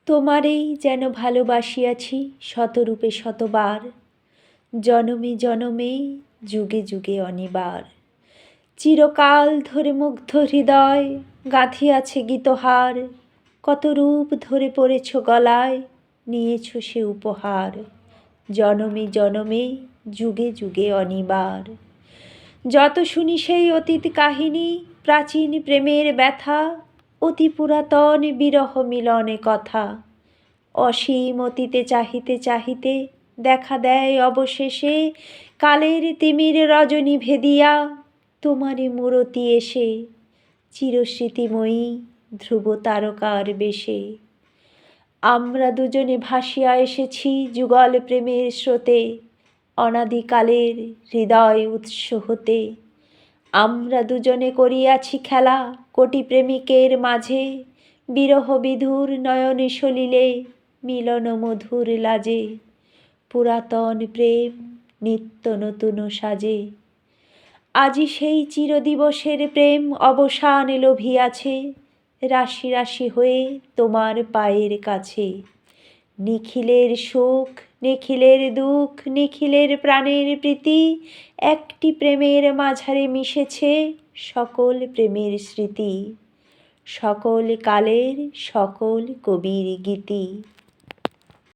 তোমারেই যেন ভালোবাসিয়াছি শতরূপে শতবার, জনমে জনমে যুগে যুগে অনিবার। চিরকাল ধরে মুগ্ধ হৃদয় গাঁথিয়াছে গীতহার, কত রূপ ধরে পড়েছ গলায়, নিয়েছ সে উপহার। জনমে জনমে যুগে যুগে অনিবার। যত শুনি সেই অতীত কাহিনী, প্রাচীন প্রেমের ব্যথা, অতি পুরাতন বিরহ মিলনে কথা। অসীম অতীতে চাহিতে চাহিতে দেখা দেয় অবশেষে কালের তিমির রজনী ভেদিয়া তোমারই মূরতি এসে, চিরস্মৃতিময়ী ধ্রুব তারকার বেশে। আমরা দুজনে ভাসিয়া এসেছি যুগল প্রেমের স্রোতে, অনাদিকালের হৃদয় উৎস হতে। আমরা দুজনে করিয়াছি খেলা কোটি প্রেমিকের মাঝে, বিরহ বিধুর নয়নে সলিলে মিলন মধুর লাজে। পুরাতন প্রেম নিত্য নতুন সাজে, আজি সেই চিরদিবসের প্রেম অবসান লোভিয়াছে, রাশি রাশি হয়ে তোমার পায়ের কাছে। নিখিলের সুখ নিখিলের দুঃখ নিখিলের প্রাণের প্রীতি, একটি প্রেমের মাঝারে মিশেছে সকল প্রেমের স্মৃতি, সকল কালের সকল কবির গীতি।